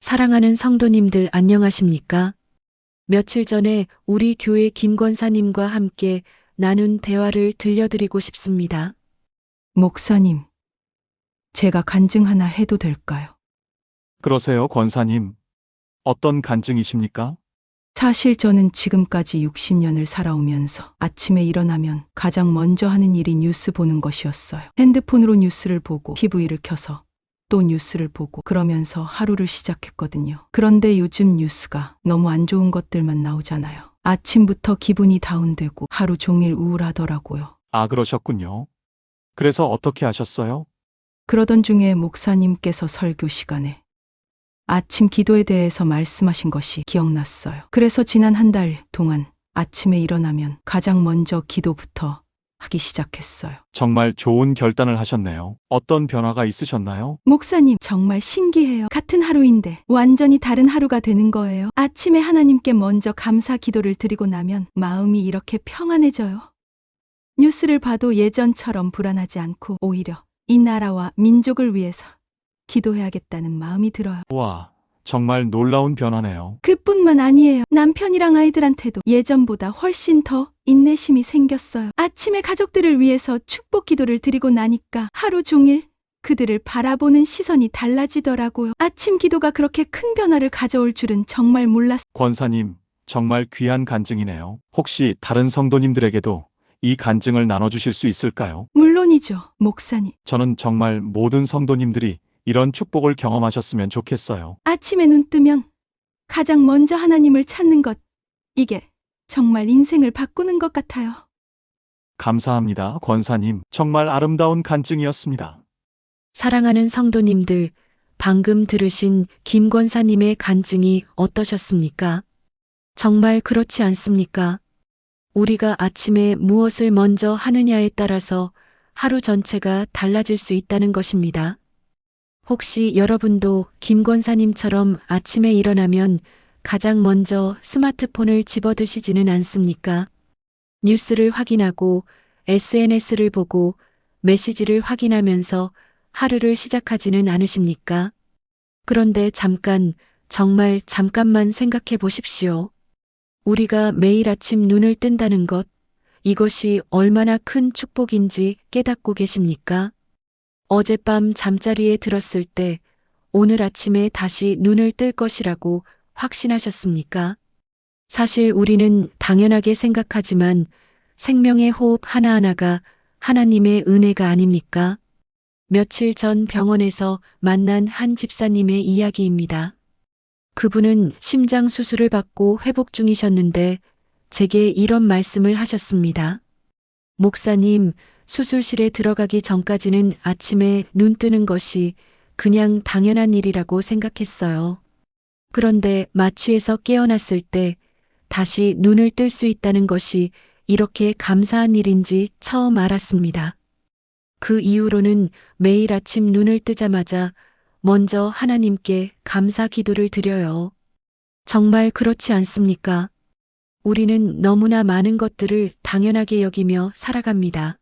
사랑하는 성도님들 안녕하십니까? 며칠 전에 우리 교회 김 권사님과 함께 나눈 대화를 들려드리고 싶습니다. 목사님, 제가 간증 하나 해도 될까요? 그러세요, 권사님. 어떤 간증이십니까? 사실 저는 지금까지 60년을 살아오면서 아침에 일어나면 가장 먼저 하는 일이 뉴스 보는 것이었어요. 핸드폰으로 뉴스를 보고 TV를 켜서 또 뉴스를 보고 그러면서 하루를 시작했거든요. 그런데 요즘 뉴스가 너무 안 좋은 것들만 나오잖아요. 아침부터 기분이 다운되고 하루 종일 우울하더라고요. 아, 그러셨군요. 그래서 어떻게 하셨어요? 그러던 중에 목사님께서 설교 시간에 아침 기도에 대해서 말씀하신 것이 기억났어요. 그래서 지난 한 달 동안 아침에 일어나면 가장 먼저 기도부터 하기 시작했어요. 정말 좋은 결단을 하셨네요. 어떤 변화가 있으셨나요? 목사님, 정말 신기해요. 같은 하루인데 완전히 다른 하루가 되는 거예요. 아침에 하나님께 먼저 감사 기도를 드리고 나면 마음이 이렇게 평안해져요. 뉴스를 봐도 예전처럼 불안하지 않고 오히려 이 나라와 민족을 위해서 기도해야겠다는 마음이 들어요. 와, 정말 놀라운 변화네요. 그뿐만 아니에요. 남편이랑 아이들한테도 예전보다 훨씬 더 인내심이 생겼어요. 아침에 가족들을 위해서 축복 기도를 드리고 나니까 하루 종일 그들을 바라보는 시선이 달라지더라고요. 아침 기도가 그렇게 큰 변화를 가져올 줄은 정말 몰랐어요. 권사님, 정말 귀한 간증이네요. 혹시 다른 성도님들에게도 이 간증을 나눠주실 수 있을까요? 물론이죠, 목사님. 저는 정말 모든 성도님들이 이런 축복을 경험하셨으면 좋겠어요. 아침에 눈 뜨면 가장 먼저 하나님을 찾는 것. 이게 정말 인생을 바꾸는 것 같아요. 감사합니다, 권사님. 정말 아름다운 간증이었습니다. 사랑하는 성도님들, 방금 들으신 김 권사님의 간증이 어떠셨습니까? 정말 그렇지 않습니까? 우리가 아침에 무엇을 먼저 하느냐에 따라서 하루 전체가 달라질 수 있다는 것입니다. 혹시 여러분도 김 권사님처럼 아침에 일어나면 가장 먼저 스마트폰을 집어드시지는 않습니까? 뉴스를 확인하고 SNS를 보고 메시지를 확인하면서 하루를 시작하지는 않으십니까? 그런데 정말 잠깐만 생각해 보십시오. 우리가 매일 아침 눈을 뜬다는 것, 이것이 얼마나 큰 축복인지 깨닫고 계십니까? 어젯밤 잠자리에 들었을 때 오늘 아침에 다시 눈을 뜰 것이라고 확신하셨습니까? 사실 우리는 당연하게 생각하지만 생명의 호흡 하나하나가 하나님의 은혜가 아닙니까? 며칠 전 병원에서 만난 한 집사님의 이야기입니다. 그분은 심장 수술을 받고 회복 중이셨는데 제게 이런 말씀을 하셨습니다. 목사님, 수술실에 들어가기 전까지는 아침에 눈 뜨는 것이 그냥 당연한 일이라고 생각했어요. 그런데 마취에서 깨어났을 때 다시 눈을 뜰 수 있다는 것이 이렇게 감사한 일인지 처음 알았습니다. 그 이후로는 매일 아침 눈을 뜨자마자 먼저 하나님께 감사 기도를 드려요. 정말 그렇지 않습니까? 우리는 너무나 많은 것들을 당연하게 여기며 살아갑니다.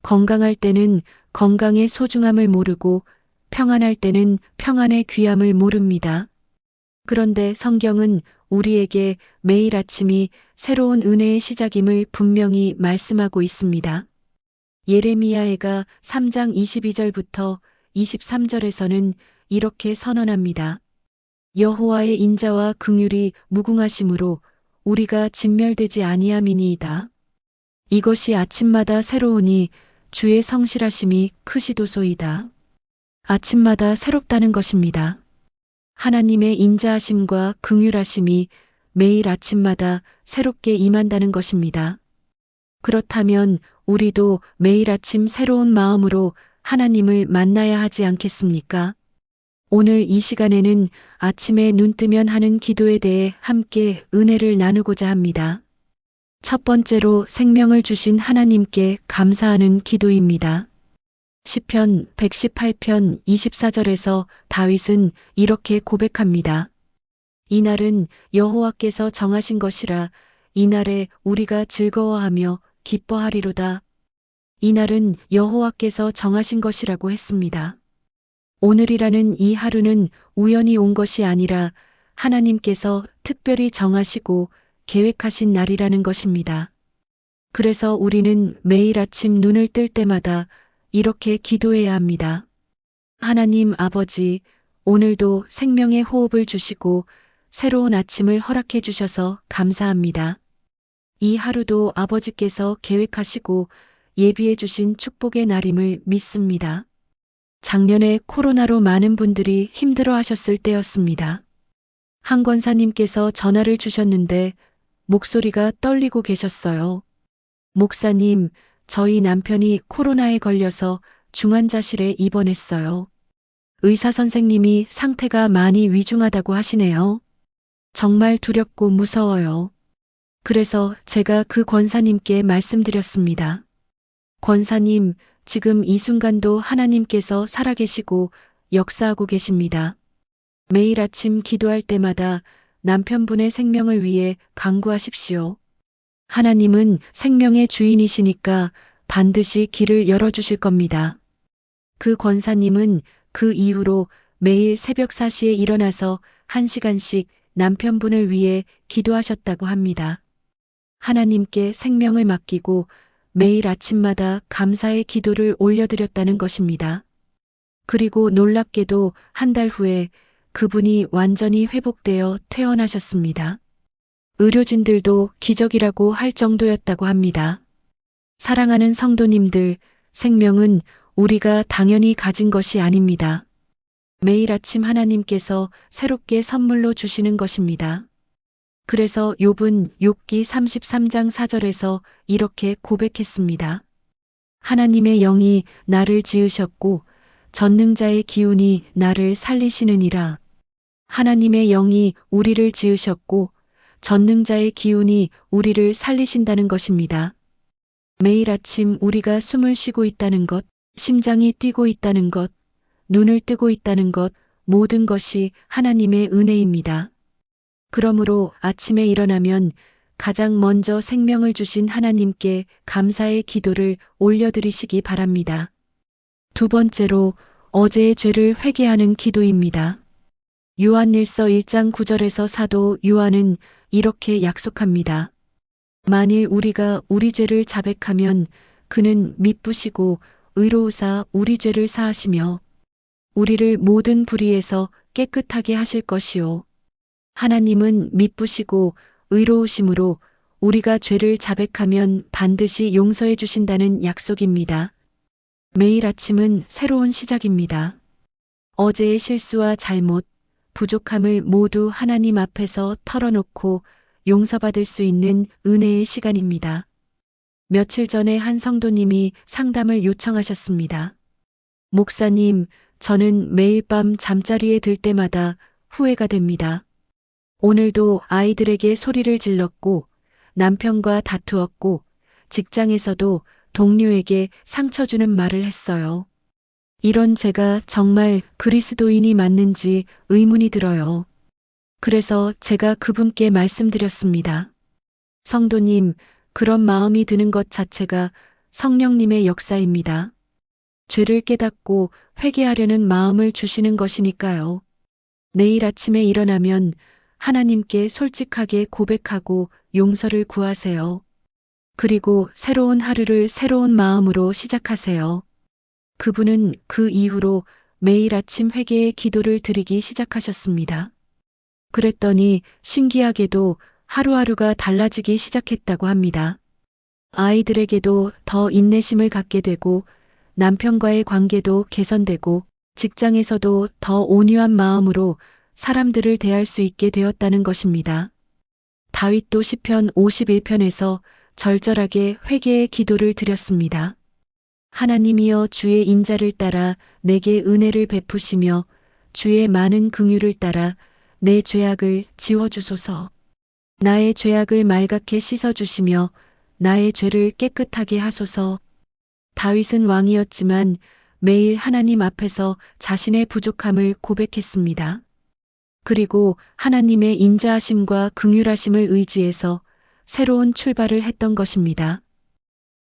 건강할 때는 건강의 소중함을 모르고 평안할 때는 평안의 귀함을 모릅니다. 그런데 성경은 우리에게 매일 아침이 새로운 은혜의 시작임을 분명히 말씀하고 있습니다. 예레미야해가 3장 22절부터 23절에서는 이렇게 선언합니다. 여호와의 인자와 긍휼이 무궁하심으로 우리가 진멸되지 아니함이니이다. 이것이 아침마다 새로우니 주의 성실하심이 크시도소이다. 아침마다 새롭다는 것입니다. 하나님의 인자하심과 긍휼하심이 매일 아침마다 새롭게 임한다는 것입니다. 그렇다면 우리도 매일 아침 새로운 마음으로 하나님을 만나야 하지 않겠습니까? 오늘 이 시간에는 아침에 눈 뜨면 하는 기도에 대해 함께 은혜를 나누고자 합니다. 첫 번째로 생명을 주신 하나님께 감사하는 기도입니다. 시편 118편 24절에서 다윗은 이렇게 고백합니다. 이날은 여호와께서 정하신 것이라 이날에 우리가 즐거워하며 기뻐하리로다. 이날은 여호와께서 정하신 것이라고 했습니다. 오늘이라는 이 하루는 우연히 온 것이 아니라 하나님께서 특별히 정하시고 계획하신 날이라는 것입니다. 그래서 우리는 매일 아침 눈을 뜰 때마다 이렇게 기도해야 합니다. 하나님 아버지, 오늘도 생명의 호흡을 주시고 새로운 아침을 허락해 주셔서 감사합니다. 이 하루도 아버지께서 계획하시고 예비해 주신 축복의 날임을 믿습니다. 작년에 코로나로 많은 분들이 힘들어 하셨을 때였습니다. 한 권사님께서 전화를 주셨는데 목소리가 떨리고 계셨어요. 목사님, 저희 남편이 코로나에 걸려서 중환자실에 입원했어요. 의사 선생님이 상태가 많이 위중하다고 하시네요. 정말 두렵고 무서워요. 그래서 제가 그 권사님께 말씀드렸습니다. 권사님, 지금 이 순간도 하나님께서 살아계시고 역사하고 계십니다. 매일 아침 기도할 때마다 남편분의 생명을 위해 간구하십시오. 하나님은 생명의 주인이시니까 반드시 길을 열어주실 겁니다. 그 권사님은 그 이후로 매일 새벽 4시에 일어나서 1시간씩 남편분을 위해 기도하셨다고 합니다. 하나님께 생명을 맡기고 매일 아침마다 감사의 기도를 올려드렸다는 것입니다. 그리고 놀랍게도 한 달 후에 그분이 완전히 회복되어 퇴원하셨습니다. 의료진들도 기적이라고 할 정도였다고 합니다. 사랑하는 성도님들, 생명은 우리가 당연히 가진 것이 아닙니다. 매일 아침 하나님께서 새롭게 선물로 주시는 것입니다. 그래서 욥은 욥기 33장 4절에서 이렇게 고백했습니다. 하나님의 영이 나를 지으셨고 전능자의 기운이 나를 살리시느니라. 하나님의 영이 우리를 지으셨고 전능자의 기운이 우리를 살리신다는 것입니다. 매일 아침 우리가 숨을 쉬고 있다는 것, 심장이 뛰고 있다는 것, 눈을 뜨고 있다는 것, 모든 것이 하나님의 은혜입니다. 그러므로 아침에 일어나면 가장 먼저 생명을 주신 하나님께 감사의 기도를 올려드리시기 바랍니다. 두 번째로 어제의 죄를 회개하는 기도입니다. 요한일서 1장 9절에서 사도 요한은 이렇게 약속합니다. 만일 우리가 우리 죄를 자백하면 그는 미쁘시고 의로우사 우리 죄를 사하시며 우리를 모든 불의에서 깨끗하게 하실 것이요. 하나님은 미쁘시고 의로우심으로 우리가 죄를 자백하면 반드시 용서해 주신다는 약속입니다. 매일 아침은 새로운 시작입니다. 어제의 실수와 잘못, 부족함을 모두 하나님 앞에서 털어놓고 용서받을 수 있는 은혜의 시간입니다. 며칠 전에 한 성도님이 상담을 요청하셨습니다. 목사님, 저는 매일 밤 잠자리에 들 때마다 후회가 됩니다. 오늘도 아이들에게 소리를 질렀고 남편과 다투었고 직장에서도 동료에게 상처 주는 말을 했어요. 이런 제가 정말 그리스도인이 맞는지 의문이 들어요. 그래서 제가 그분께 말씀드렸습니다. 성도님, 그런 마음이 드는 것 자체가 성령님의 역사입니다. 죄를 깨닫고 회개하려는 마음을 주시는 것이니까요. 내일 아침에 일어나면 하나님께 솔직하게 고백하고 용서를 구하세요. 그리고 새로운 하루를 새로운 마음으로 시작하세요. 그분은 그 이후로 매일 아침 회개의 기도를 드리기 시작하셨습니다. 그랬더니 신기하게도 하루하루가 달라지기 시작했다고 합니다. 아이들에게도 더 인내심을 갖게 되고 남편과의 관계도 개선되고 직장에서도 더 온유한 마음으로 사람들을 대할 수 있게 되었다는 것입니다. 다윗도 시편 51편에서 절절하게 회개의 기도를 드렸습니다. 하나님이여 주의 인자를 따라 내게 은혜를 베푸시며 주의 많은 긍휼을 따라 내 죄악을 지워주소서. 나의 죄악을 말갛게 씻어주시며 나의 죄를 깨끗하게 하소서. 다윗은 왕이었지만 매일 하나님 앞에서 자신의 부족함을 고백했습니다. 그리고 하나님의 인자하심과 긍휼하심을 의지해서 새로운 출발을 했던 것입니다.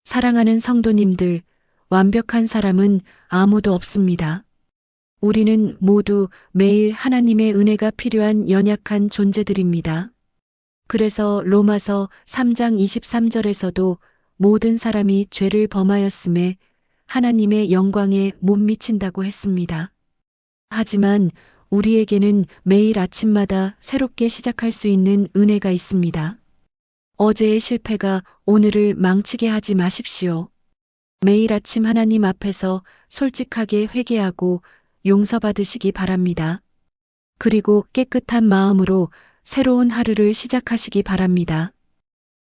사랑하는 성도님들, 완벽한 사람은 아무도 없습니다. 우리는 모두 매일 하나님의 은혜가 필요한 연약한 존재들입니다. 그래서 로마서 3장 23절에서도 모든 사람이 죄를 범하였음에 하나님의 영광에 못 미친다고 했습니다. 하지만 우리에게는 매일 아침마다 새롭게 시작할 수 있는 은혜가 있습니다. 어제의 실패가 오늘을 망치게 하지 마십시오. 매일 아침 하나님 앞에서 솔직하게 회개하고 용서받으시기 바랍니다. 그리고 깨끗한 마음으로 새로운 하루를 시작하시기 바랍니다.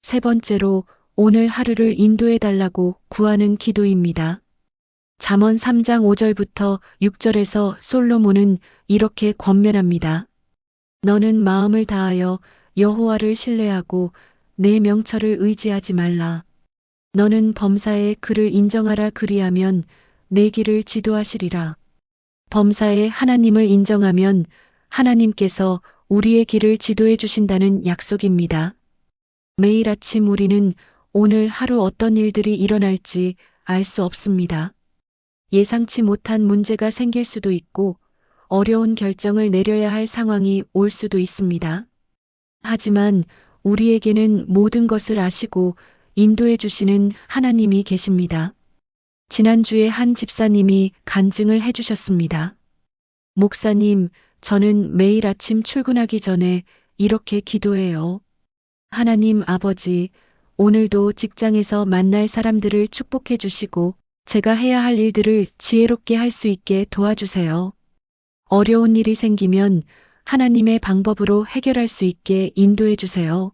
세 번째로 오늘 하루를 인도해 달라고 구하는 기도입니다. 잠언 3장 5절부터 6절에서 솔로몬은 이렇게 권면합니다. 너는 마음을 다하여 여호와를 신뢰하고 내 명철을 의지하지 말라. 너는 범사에 그를 인정하라 그리하면 내 길을 지도하시리라. 범사에 하나님을 인정하면 하나님께서 우리의 길을 지도해 주신다는 약속입니다. 매일 아침 우리는 오늘 하루 어떤 일들이 일어날지 알 수 없습니다. 예상치 못한 문제가 생길 수도 있고 어려운 결정을 내려야 할 상황이 올 수도 있습니다. 하지만 우리에게는 모든 것을 아시고 인도해 주시는 하나님이 계십니다. 지난주에 한 집사님이 간증을 해주셨습니다. 목사님, 저는 매일 아침 출근하기 전에 이렇게 기도해요. 하나님 아버지, 오늘도 직장에서 만날 사람들을 축복해 주시고 제가 해야 할 일들을 지혜롭게 할 수 있게 도와주세요. 어려운 일이 생기면 하나님의 방법으로 해결할 수 있게 인도해 주세요.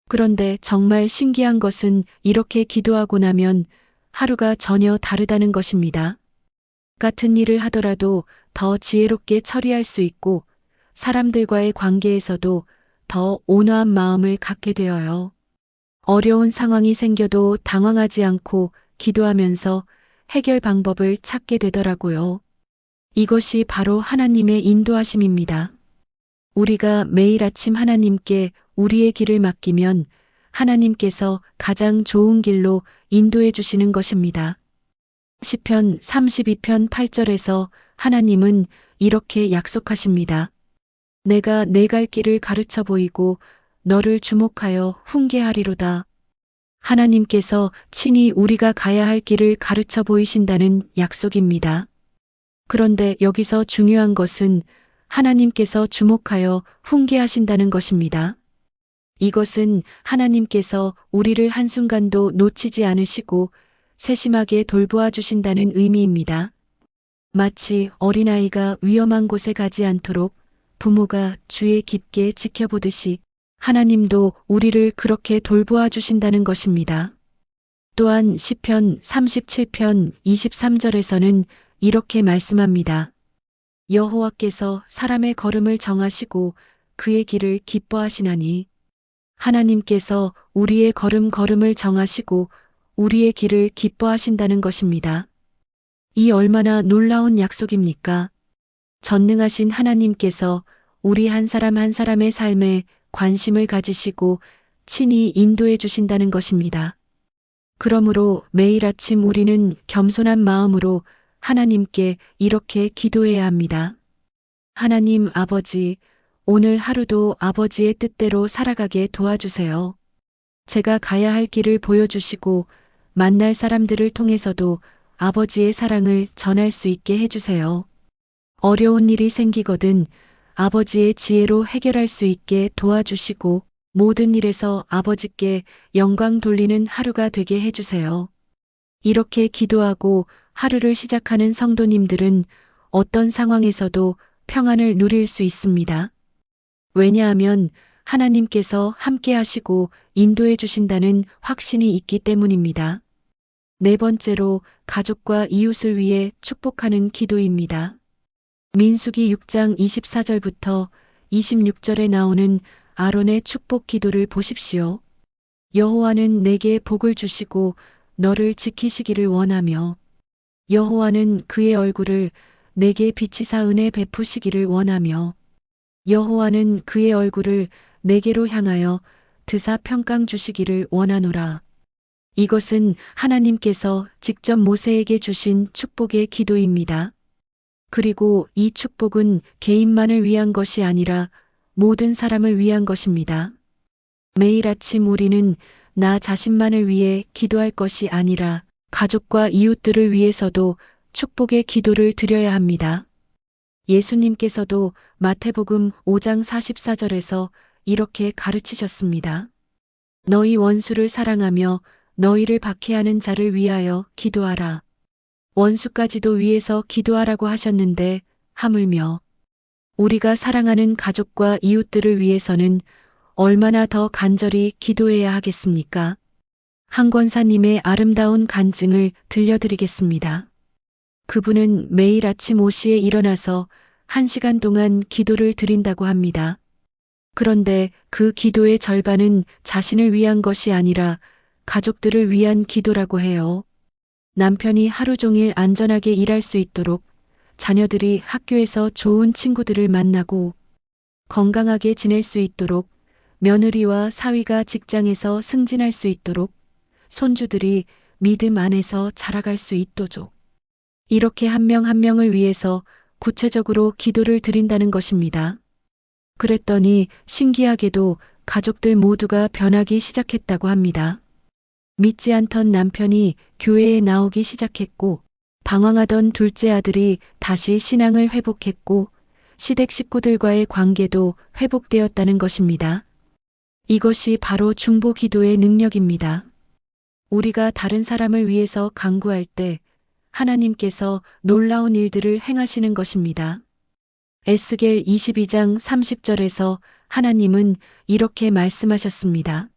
그런데 정말 신기한 것은 이렇게 기도하고 나면 하루가 전혀 다르다는 것입니다. 같은 일을 하더라도 더 지혜롭게 처리할 수 있고 사람들과의 관계에서도 더 온화한 마음을 갖게 되어요. 어려운 상황이 생겨도 당황하지 않고 기도하면서 해결 방법을 찾게 되더라고요. 이것이 바로 하나님의 인도하심입니다. 우리가 매일 아침 하나님께 우리의 길을 맡기면 하나님께서 가장 좋은 길로 인도해 주시는 것입니다. 시편 32편 8절에서 하나님은 이렇게 약속하십니다. 내가 내 갈 길을 가르쳐 보이고 너를 주목하여 훈계하리로다. 하나님께서 친히 우리가 가야 할 길을 가르쳐 보이신다는 약속입니다. 그런데 여기서 중요한 것은 하나님께서 주목하여 훈계하신다는 것입니다. 이것은 하나님께서 우리를 한순간도 놓치지 않으시고 세심하게 돌보아 주신다는 의미입니다. 마치 어린아이가 위험한 곳에 가지 않도록 부모가 주의 깊게 지켜보듯이 하나님도 우리를 그렇게 돌보아 주신다는 것입니다. 또한 시편 37편 23절에서는 이렇게 말씀합니다. 여호와께서 사람의 걸음을 정하시고 그의 길을 기뻐하시나니 하나님께서 우리의 걸음을 정하시고 우리의 길을 기뻐하신다는 것입니다. 이 얼마나 놀라운 약속입니까? 전능하신 하나님께서 우리 한 사람 한 사람의 삶에 관심을 가지시고 친히 인도해 주신다는 것입니다. 그러므로 매일 아침 우리는 겸손한 마음으로 하나님께 이렇게 기도해야 합니다. 하나님 아버지, 오늘 하루도 아버지의 뜻대로 살아가게 도와주세요. 제가 가야 할 길을 보여주시고 만날 사람들을 통해서도 아버지의 사랑을 전할 수 있게 해주세요. 어려운 일이 생기거든 아버지의 지혜로 해결할 수 있게 도와주시고 모든 일에서 아버지께 영광 돌리는 하루가 되게 해주세요. 이렇게 기도하고 하루를 시작하는 성도님들은 어떤 상황에서도 평안을 누릴 수 있습니다. 왜냐하면 하나님께서 함께 하시고 인도해 주신다는 확신이 있기 때문입니다. 네 번째로 가족과 이웃을 위해 축복하는 기도입니다. 민수기 6장 24절부터 26절에 나오는 아론의 축복 기도를 보십시오. 여호와는 내게 복을 주시고 너를 지키시기를 원하며 여호와는 그의 얼굴을 내게 비치사 은혜 베푸시기를 원하며 여호와는 그의 얼굴을 내게로 향하여 드사 평강 주시기를 원하노라. 이것은 하나님께서 직접 모세에게 주신 축복의 기도입니다. 그리고 이 축복은 개인만을 위한 것이 아니라 모든 사람을 위한 것입니다. 매일 아침 우리는 나 자신만을 위해 기도할 것이 아니라 가족과 이웃들을 위해서도 축복의 기도를 드려야 합니다. 예수님께서도 마태복음 5장 44절에서 이렇게 가르치셨습니다. 너희 원수를 사랑하며 너희를 박해하는 자를 위하여 기도하라. 원수까지도 위해서 기도하라고 하셨는데 하물며 우리가 사랑하는 가족과 이웃들을 위해서는 얼마나 더 간절히 기도해야 하겠습니까? 한 권사님의 아름다운 간증을 들려드리겠습니다. 그분은 매일 아침 5시에 일어나서 1시간 동안 기도를 드린다고 합니다. 그런데 그 기도의 절반은 자신을 위한 것이 아니라 가족들을 위한 기도라고 해요. 남편이 하루 종일 안전하게 일할 수 있도록, 자녀들이 학교에서 좋은 친구들을 만나고 건강하게 지낼 수 있도록, 며느리와 사위가 직장에서 승진할 수 있도록, 손주들이 믿음 안에서 자라갈 수 있도록. 이렇게 한 명 한 명을 위해서 구체적으로 기도를 드린다는 것입니다. 그랬더니 신기하게도 가족들 모두가 변하기 시작했다고 합니다. 믿지 않던 남편이 교회에 나오기 시작했고, 방황하던 둘째 아들이 다시 신앙을 회복했고, 시댁 식구들과의 관계도 회복되었다는 것입니다. 이것이 바로 중보 기도의 능력입니다. 우리가 다른 사람을 위해서 간구할 때 하나님께서 놀라운 일들을 행하시는 것입니다. 에스겔 22장 30절에서 하나님은 이렇게 말씀하셨습니다.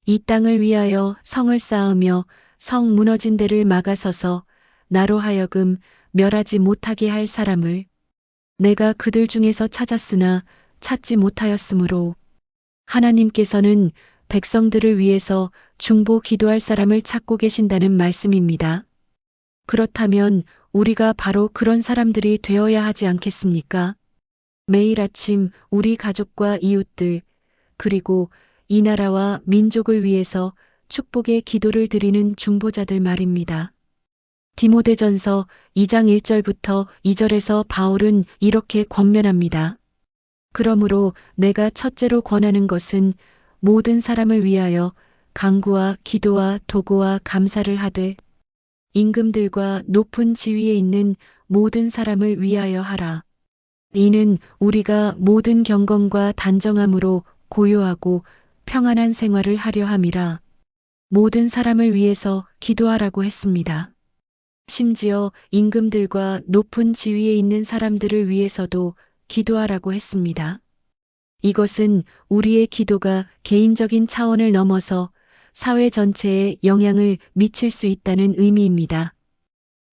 이 땅을 위하여 성을 쌓으며 성 무너진 데를 막아서서 나로 하여금 멸하지 못하게 할 사람을 내가 그들 중에서 찾았으나 찾지 못하였으므로 하나님께서는 백성들을 위해서 중보 기도할 사람을 찾고 계신다는 말씀입니다. 그렇다면 우리가 바로 그런 사람들이 되어야 하지 않겠습니까? 매일 아침 우리 가족과 이웃들, 그리고 이 나라와 민족을 위해서 축복의 기도를 드리는 중보자들 말입니다. 디모데전서 2장 1절부터 2절에서 바울은 이렇게 권면합니다. 그러므로 내가 첫째로 권하는 것은 모든 사람을 위하여 간구와 기도와 도구와 감사를 하되 임금들과 높은 지위에 있는 모든 사람을 위하여 하라. 이는 우리가 모든 경건과 단정함으로 고요하고 평안한 생활을 하려 함이라. 모든 사람을 위해서 기도하라고 했습니다. 심지어 임금들과 높은 지위에 있는 사람들을 위해서도 기도하라고 했습니다. 이것은 우리의 기도가 개인적인 차원을 넘어서 사회 전체에 영향을 미칠 수 있다는 의미입니다.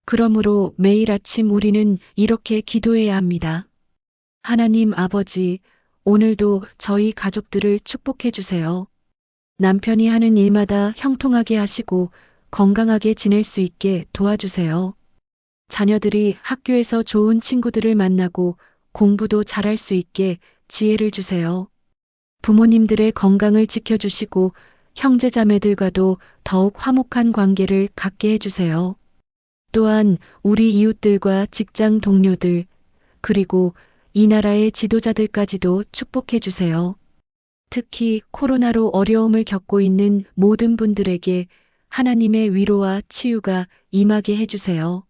그러므로 매일 아침 우리는 이렇게 기도해야 합니다. 하나님 아버지, 오늘도 저희 가족들을 축복해 주세요. 남편이 하는 일마다 형통하게 하시고 건강하게 지낼 수 있게 도와주세요. 자녀들이 학교에서 좋은 친구들을 만나고 공부도 잘할 수 있게 지혜를 주세요. 부모님들의 건강을 지켜주시고 형제자매들과도 더욱 화목한 관계를 갖게 해주세요. 또한 우리 이웃들과 직장 동료들, 그리고 이 나라의 지도자들까지도 축복해 주세요. 특히 코로나로 어려움을 겪고 있는 모든 분들에게 하나님의 위로와 치유가 임하게 해주세요.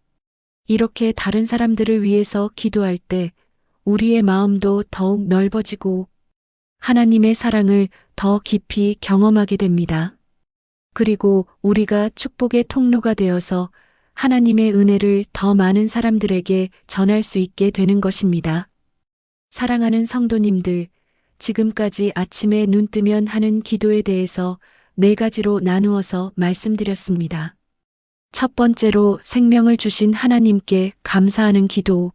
이렇게 다른 사람들을 위해서 기도할 때 우리의 마음도 더욱 넓어지고 하나님의 사랑을 더 깊이 경험하게 됩니다. 그리고 우리가 축복의 통로가 되어서 하나님의 은혜를 더 많은 사람들에게 전할 수 있게 되는 것입니다. 사랑하는 성도님들, 지금까지 아침에 눈 뜨면 하는 기도에 대해서 4가지로 나누어서 말씀드렸습니다. 첫 번째로 생명을 주신 하나님께 감사하는 기도,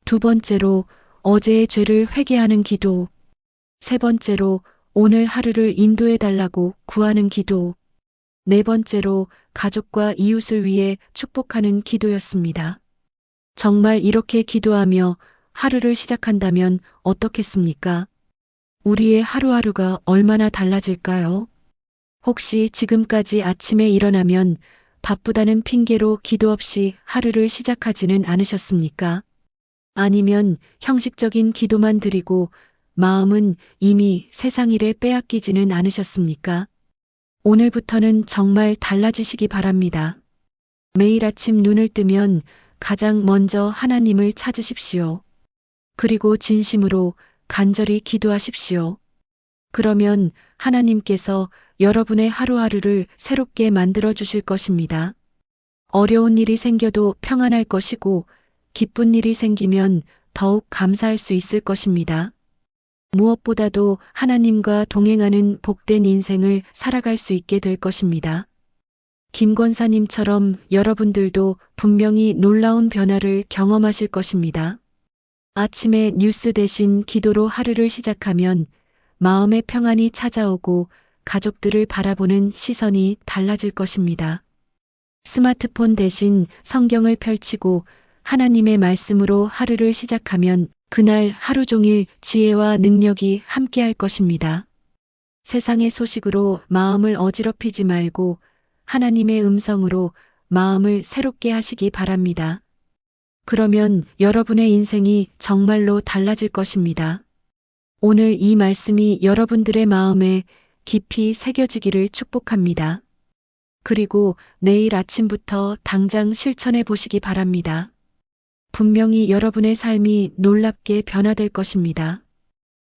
두 번째로 어제의 죄를 회개하는 기도, 세 번째로 오늘 하루를 인도해 달라고 구하는 기도, 네 번째로 가족과 이웃을 위해 축복하는 기도였습니다. 정말 이렇게 기도하며 하루를 시작한다면 어떻겠습니까? 우리의 하루하루가 얼마나 달라질까요? 혹시 지금까지 아침에 일어나면 바쁘다는 핑계로 기도 없이 하루를 시작하지는 않으셨습니까? 아니면 형식적인 기도만 드리고 마음은 이미 세상 일에 빼앗기지는 않으셨습니까? 오늘부터는 정말 달라지시기 바랍니다. 매일 아침 눈을 뜨면 가장 먼저 하나님을 찾으십시오. 그리고 진심으로 간절히 기도하십시오. 그러면 하나님께서 여러분의 하루하루를 새롭게 만들어 주실 것입니다. 어려운 일이 생겨도 평안할 것이고 기쁜 일이 생기면 더욱 감사할 수 있을 것입니다. 무엇보다도 하나님과 동행하는 복된 인생을 살아갈 수 있게 될 것입니다. 김 권사님처럼 여러분들도 분명히 놀라운 변화를 경험하실 것입니다. 아침에 뉴스 대신 기도로 하루를 시작하면 마음의 평안이 찾아오고 가족들을 바라보는 시선이 달라질 것입니다. 스마트폰 대신 성경을 펼치고 하나님의 말씀으로 하루를 시작하면 그날 하루 종일 지혜와 능력이 함께할 것입니다. 세상의 소식으로 마음을 어지럽히지 말고 하나님의 음성으로 마음을 새롭게 하시기 바랍니다. 그러면 여러분의 인생이 정말로 달라질 것입니다. 오늘 이 말씀이 여러분들의 마음에 깊이 새겨지기를 축복합니다. 그리고 내일 아침부터 당장 실천해 보시기 바랍니다. 분명히 여러분의 삶이 놀랍게 변화될 것입니다.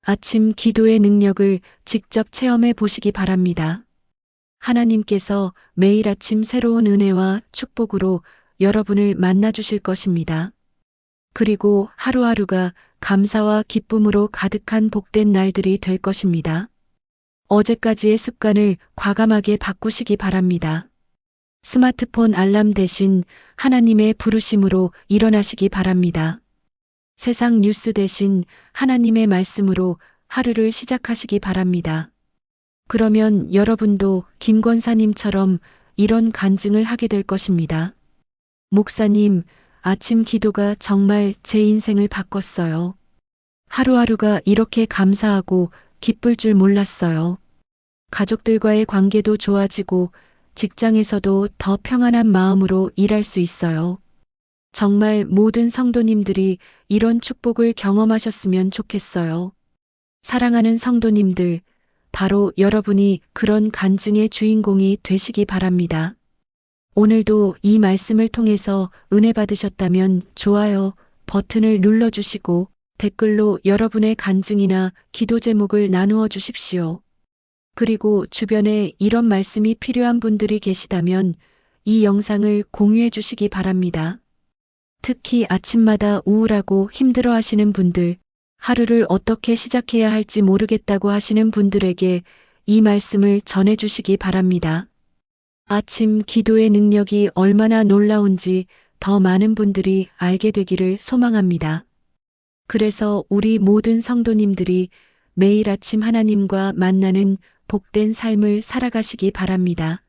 아침 기도의 능력을 직접 체험해 보시기 바랍니다. 하나님께서 매일 아침 새로운 은혜와 축복으로 여러분을 만나 주실 것입니다. 그리고 하루하루가 감사와 기쁨으로 가득한 복된 날들이 될 것입니다. 어제까지의 습관을 과감하게 바꾸시기 바랍니다. 스마트폰 알람 대신 하나님의 부르심으로 일어나시기 바랍니다. 세상 뉴스 대신 하나님의 말씀으로 하루를 시작하시기 바랍니다. 그러면 여러분도 김 권사님처럼 이런 간증을 하게 될 것입니다. 목사님, 아침 기도가 정말 제 인생을 바꿨어요. 하루하루가 이렇게 감사하고 기쁠 줄 몰랐어요. 가족들과의 관계도 좋아지고 직장에서도 더 평안한 마음으로 일할 수 있어요. 정말 모든 성도님들이 이런 축복을 경험하셨으면 좋겠어요. 사랑하는 성도님들, 바로 여러분이 그런 간증의 주인공이 되시기 바랍니다. 오늘도 이 말씀을 통해서 은혜 받으셨다면 좋아요 버튼을 눌러주시고 댓글로 여러분의 간증이나 기도 제목을 나누어 주십시오. 그리고 주변에 이런 말씀이 필요한 분들이 계시다면 이 영상을 공유해 주시기 바랍니다. 특히 아침마다 우울하고 힘들어 하시는 분들, 하루를 어떻게 시작해야 할지 모르겠다고 하시는 분들에게 이 말씀을 전해 주시기 바랍니다. 아침 기도의 능력이 얼마나 놀라운지 더 많은 분들이 알게 되기를 소망합니다. 그래서 우리 모든 성도님들이 매일 아침 하나님과 만나는 복된 삶을 살아가시기 바랍니다.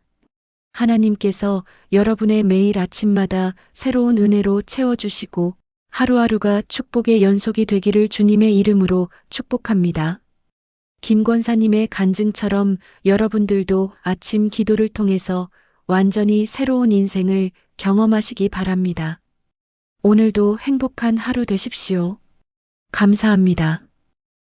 하나님께서 여러분의 매일 아침마다 새로운 은혜로 채워주시고 하루하루가 축복의 연속이 되기를 주님의 이름으로 축복합니다. 김 권사님의 간증처럼 여러분들도 아침 기도를 통해서 완전히 새로운 인생을 경험하시기 바랍니다. 오늘도 행복한 하루 되십시오. 감사합니다.